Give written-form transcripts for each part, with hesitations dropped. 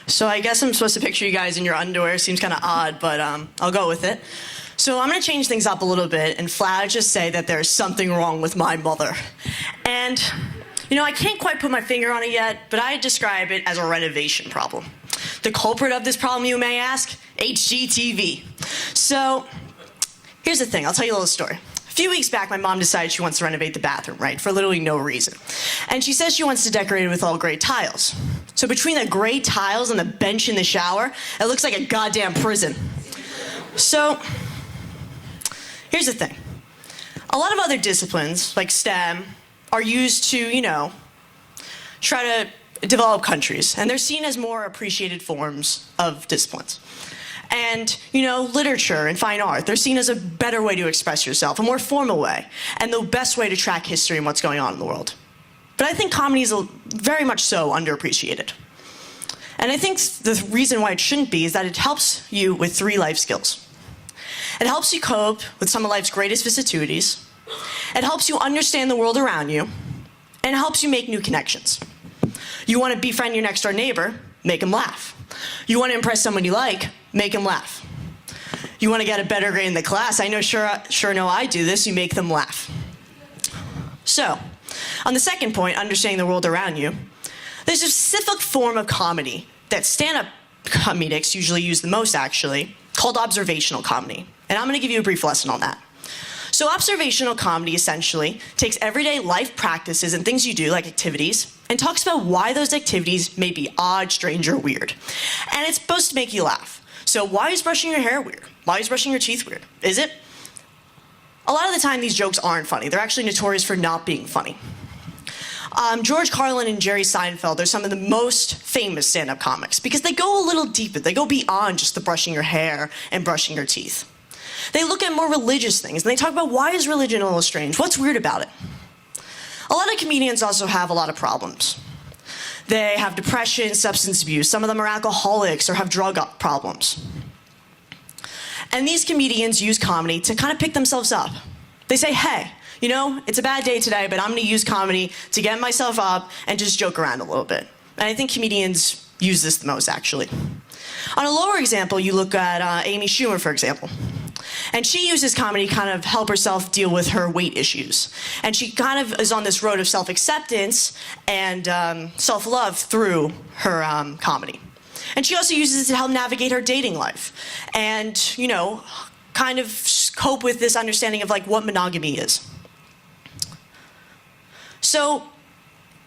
So I guess I'm supposed to picture you guys in your underwear. Seems kind of odd, but I'll go with it. So I'm going to change things up a little bit and flat out just say that there's something wrong with my mother. And, I can't quite put my finger on it yet, but I describe it as a renovation problem. The culprit of this problem, you may ask? HGTV. So here's the thing. I'll tell you a little story. A few weeks back, my mom decided she wants to renovate the bathroom, right, for literally no reason. And she says she wants to decorate it with all gray tiles. So between the gray tiles and the bench in the shower, it looks like a goddamn prison. So here's the thing. A lot of other disciplines, like STEM, are used to, try to develop countries. And they're seen as more appreciated forms of disciplines. And, literature and fine art, they're seen as a better way to express yourself, a more formal way, and the best way to track history and what's going on in the world. But I think comedy is very much so underappreciated. And I think the reason why it shouldn't be is that it helps you with 3 life skills. It helps you cope with some of life's greatest vicissitudes. It helps you understand the world around you. And it helps you make new connections. You want to befriend your next door neighbor, make him laugh. You want to impress someone you like, make him laugh. You want to get a better grade in the class, I know sure know I do this, you make them laugh. So, on the second point, understanding the world around you, there's a specific form of comedy that stand-up comedics usually use the most, actually, called observational comedy. And I'm going to give you a brief lesson on that. So observational comedy essentially takes everyday life practices and things you do, like activities, and talks about why those activities may be odd, strange, or weird. And it's supposed to make you laugh. So why is brushing your hair weird? Why is brushing your teeth weird? Is it? A lot of the time, these jokes aren't funny. They're actually notorious for not being funny. George Carlin and Jerry Seinfeld are some of the most famous stand-up comics because they go a little deeper. They go beyond just the brushing your hair and brushing your teeth. They look at more religious things, and they talk about why is religion a little strange? What's weird about it? A lot of comedians also have a lot of problems. They have depression, substance abuse. Some of them are alcoholics or have drug problems. And these comedians use comedy to kind of pick themselves up. They say, hey, it's a bad day today, but I'm going to use comedy to get myself up and just joke around a little bit. And I think comedians use this the most, actually. On a lower example, you look at Amy Schumer, for example. And she uses comedy to kind of help herself deal with her weight issues. And she kind of is on this road of self-acceptance and self-love through her comedy. And she also uses it to help navigate her dating life. And, kind of cope with this understanding of what monogamy is. So,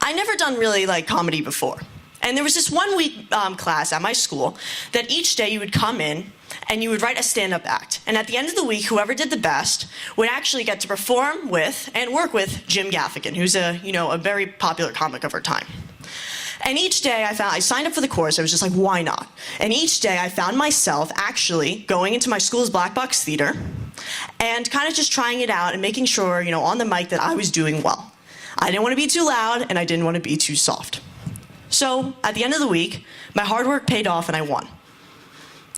I never done really comedy before. And there was this 1-week class at my school that each day you would come in and you would write a stand-up act. And at the end of the week, whoever did the best would actually get to perform with and work with Jim Gaffigan, who's a very popular comic of our time. And each day I signed up for the course. I was just like, why not? And each day I found myself actually going into my school's black box theater and kind of just trying it out and making sure, on the mic that I was doing well. I didn't want to be too loud and I didn't want to be too soft. So at the end of the week, my hard work paid off and I won.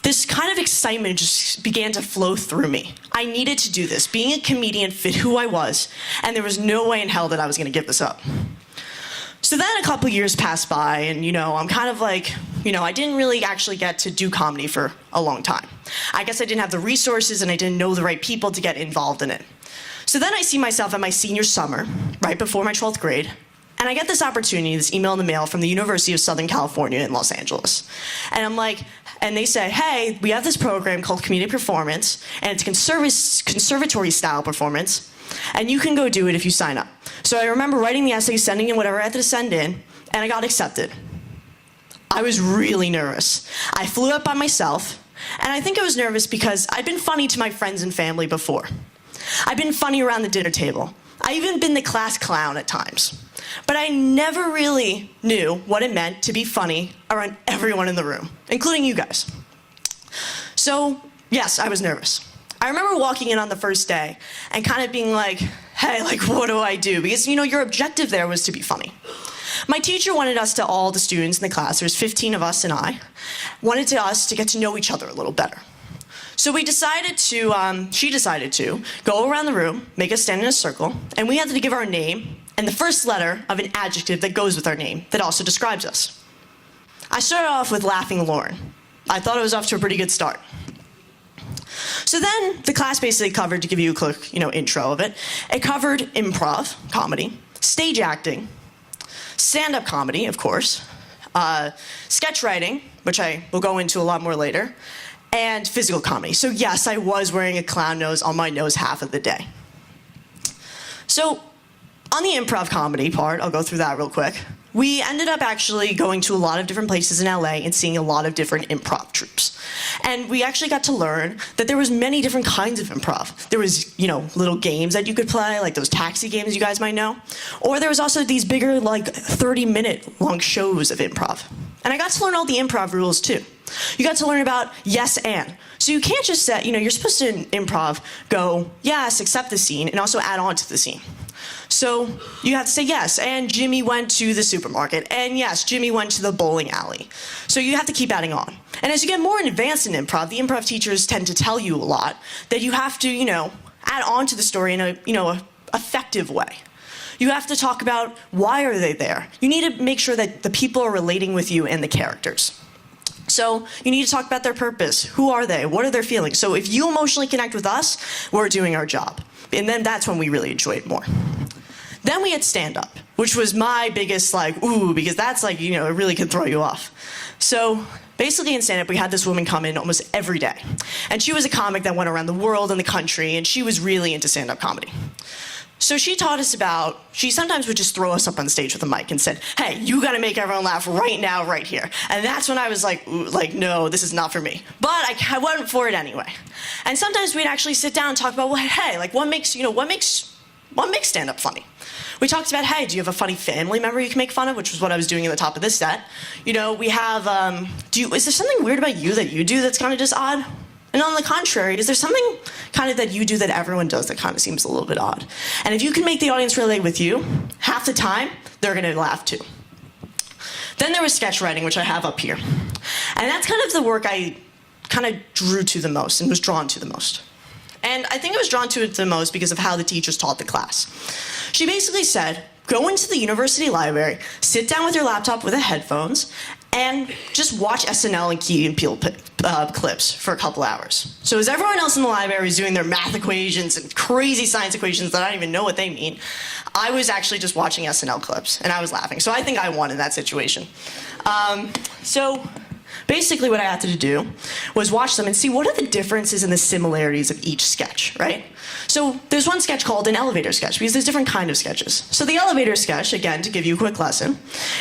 This kind of excitement just began to flow through me. I needed to do this. Being a comedian fit who I was, and there was no way in hell that I was going to give this up. So then a couple years passed by, and I'm kind of I didn't really actually get to do comedy for a long time. I guess I didn't have the resources and I didn't know the right people to get involved in it. So then I see myself at my senior summer, right before my 12th grade, and I get this opportunity, this email in the mail from the University of Southern California in Los Angeles. And I'm like, and they say, hey, we have this program called comedic performance, and it's conservatory style performance, and you can go do it if you sign up. So I remember writing the essay, sending in whatever I had to send in, and I got accepted. I was really nervous. I flew up by myself, and I think I was nervous because I'd been funny to my friends and family before. I've been funny around the dinner table. I even been the class clown at times. But I never really knew what it meant to be funny around everyone in the room, including you guys. So, yes, I was nervous. I remember walking in on the first day and kind of being like, hey, what do I do? Because, your objective there was to be funny. My teacher wanted us to, all the students in the class, there's 15 of us and I, wanted us to get to know each other a little better. So she decided to go around the room, make us stand in a circle, and we had to give our name and the first letter of an adjective that goes with our name that also describes us. I started off with Laughing Lauren. I thought it was off to a pretty good start. So then the class basically covered, to give you a quick, intro of it, it covered improv comedy, stage acting, stand-up comedy, of course, sketch writing, which I will go into a lot more later, and physical comedy. So yes, I was wearing a clown nose on my nose half of the day. So on the improv comedy part, I'll go through that real quick. We ended up actually going to a lot of different places in LA and seeing a lot of different improv troupes. And we actually got to learn that there was many different kinds of improv. There was, little games that you could play, like those taxi games you guys might know. Or there was also these bigger, 30-minute long shows of improv. And I got to learn all the improv rules too. You got to learn about yes and. So you can't just say, you're supposed to in improv go, yes, accept the scene, and also add on to the scene. So you have to say yes, and Jimmy went to the supermarket, and yes, Jimmy went to the bowling alley. So you have to keep adding on. And as you get more advanced in improv, the improv teachers tend to tell you a lot that you have to, add on to the story in a, effective way. You have to talk about why are they there. You need to make sure that the people are relating with you and the characters. So you need to talk about their purpose. Who are they? What are their feelings? So if you emotionally connect with us, we're doing our job. And then that's when we really enjoy it more. Then we had stand-up, which was my biggest, because that's it really can throw you off. So basically in stand-up, we had this woman come in almost every day. And she was a comic that went around the world and the country, and she was really into stand-up comedy. So she taught us she sometimes would just throw us up on stage with a mic and said, hey, you gotta make everyone laugh right now, right here. And that's when I was no, this is not for me. But I went for it anyway. And sometimes we'd actually sit down and talk about, what makes stand-up funny? We talked about, hey, do you have a funny family member you can make fun of, which was what I was doing at the top of this set. We have, is there something weird about you that you do that's kind of just odd? And on the contrary, is there something kind of that you do that everyone does that kind of seems a little bit odd? And if you can make the audience relate with you, half the time, they're gonna laugh too. Then there was sketch writing, which I have up here. And that's kind of the work I kind of drew to the most and was drawn to the most. And I think I was drawn to it the most because of how the teachers taught the class. She basically said, go into the university library, sit down with your laptop with the headphones, and just watch SNL and Key and Peele clips for a couple hours. So as everyone else in the library was doing their math equations and crazy science equations that I don't even know what they mean, I was actually just watching SNL clips, and I was laughing. So I think I won in that situation. So basically what I had to do was watch them and see what are the differences and the similarities of each sketch, right? So there's one sketch called an elevator sketch because there's different kind of sketches. So the elevator sketch, again, to give you a quick lesson,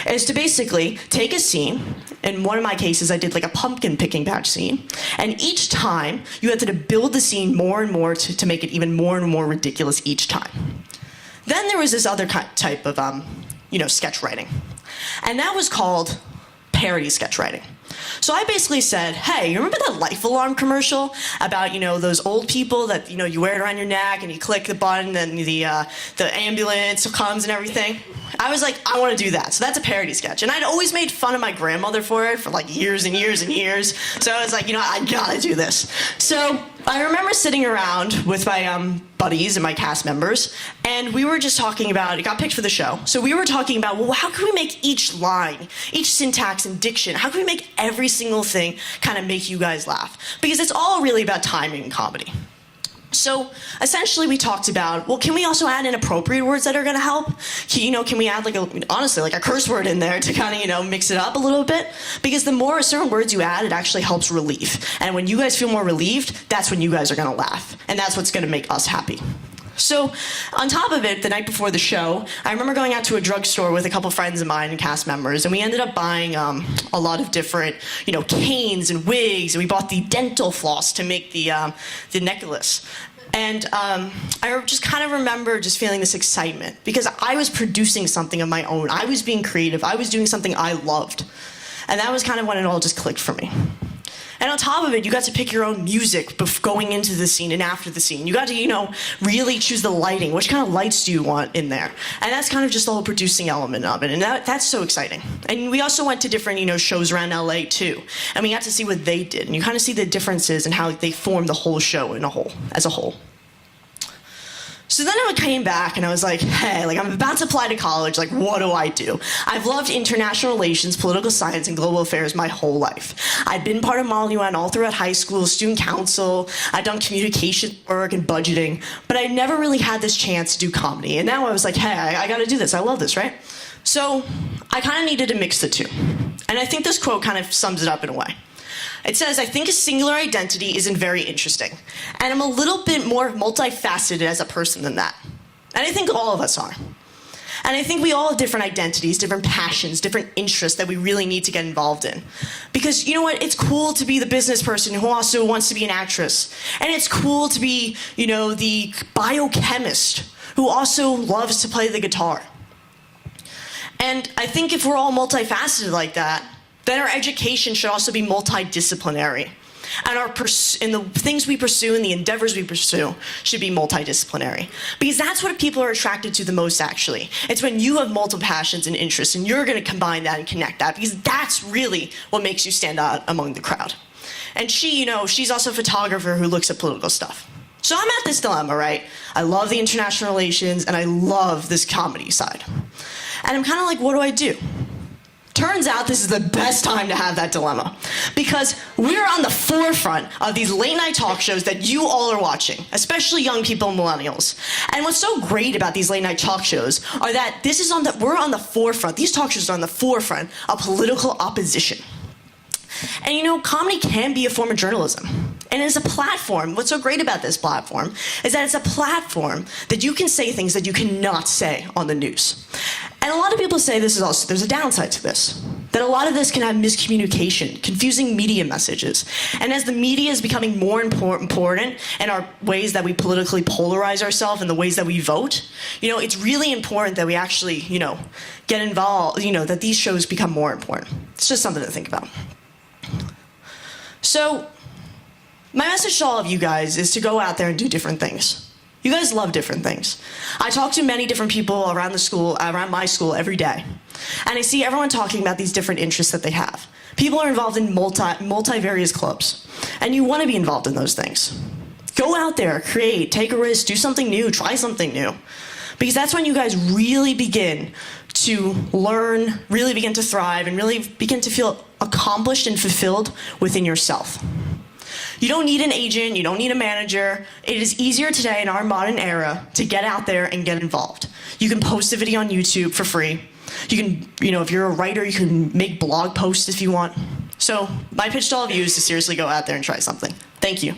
is to basically take a scene. In one of my cases, I did a pumpkin picking patch scene. And each time, you had to build the scene more and more to make it even more and more ridiculous each time. Then there was this other type of, sketch writing. And that was called parody sketch writing. So I basically said, hey, you remember that life alarm commercial about, those old people that, you wear it around your neck and you click the button and the ambulance comes and everything? I was like, I want to do that. So that's a parody sketch. And I'd always made fun of my grandmother for it for years and years and years. So I was like, I gotta do this. So I remember sitting around with my buddies and my cast members, and we were just talking about, it got picked for the show. So we were talking about, well, how can we make each line, each syntax and diction, how can we make every single thing kind of make you guys laugh? Because it's all really about timing in comedy. So essentially we talked about, well, can we also add inappropriate words that are going to help? Can we add honestly a curse word in there to kind of, mix it up a little bit? Because the more certain words you add, it actually helps relief. And when you guys feel more relieved, that's when you guys are going to laugh. And that's what's going to make us happy. So on top of it, the night before the show, I remember going out to a drugstore with a couple friends of mine and cast members, and we ended up buying a lot of different, canes and wigs, and we bought the dental floss to make the necklace. And I just kind of remember just feeling this excitement because I was producing something of my own. I was being creative. I was doing something I loved. And that was kind of when it all just clicked for me. And on top of it, you got to pick your own music going into the scene and after the scene. You got to, really choose the lighting. Which kind of lights do you want in there? And that's kind of just the whole producing element of it. And that's so exciting. And we also went to different, shows around LA too. And we got to see what they did. And you kind of see the differences and how they form the whole show as a whole. So then I came back and I was like, hey, like I'm about to apply to college, like what do I do? I've loved international relations, political science, and global affairs my whole life. I'd been part of Model UN all throughout high school, student council, I'd done communication work and budgeting, but I never really had this chance to do comedy. And now I was like, hey, I gotta do this, I love this, right? So I kind of needed to mix the two. And I think this quote kind of sums it up in a way. It says, I think a singular identity isn't very interesting, and I'm a little bit more multifaceted as a person than that. And I think all of us are. And I think we all have different identities, different passions, different interests that we really need to get involved in. Because you know what? It's cool to be the business person who also wants to be an actress. And it's cool to be, you know, the biochemist who also loves to play the guitar. And I think if we're all multifaceted like that, then our education should also be multidisciplinary. And and the things we pursue and the endeavors we pursue should be multidisciplinary. Because that's what people are attracted to the most, actually. It's when you have multiple passions and interests and you're going to combine that and connect that, because that's really what makes you stand out among the crowd. And she, you know, she's also a photographer who looks at political stuff. So I'm at this dilemma, right? I love the international relations and I love this comedy side. And I'm kind of like, what do I do? Turns out this is the best time to have that dilemma, because we're on the forefront of these late night talk shows that you all are watching, especially young people and millennials. And what's so great about these late night talk shows are that we're on the forefront, these talk shows are on the forefront of political opposition. And you know, comedy can be a form of journalism. And as a platform, what's so great about this platform is that it's a platform that you can say things that you cannot say on the news. And a lot of people say there's a downside to this. That a lot of this can have miscommunication, confusing media messages. And as the media is becoming more important in our ways that we politically polarize ourselves and the ways that we vote, you know, it's really important that we actually, you know, get involved, you know, that these shows become more important. It's just something to think about. So, my message to all of you guys is to go out there and do different things. You guys love different things. I talk to many different people around my school every day. And I see everyone talking about these different interests that they have. People are involved in multi-various clubs. And you want to be involved in those things. Go out there, create, take a risk, do something new, try something new. Because that's when you guys really begin to learn, really begin to thrive, and really begin to feel accomplished and fulfilled within yourself. You don't need an agent, you don't need a manager. It is easier today in our modern era to get out there and get involved. You can post a video on YouTube for free. You can, you know, if you're a writer, you can make blog posts if you want. So my pitch to all of you is to seriously go out there and try something. Thank you.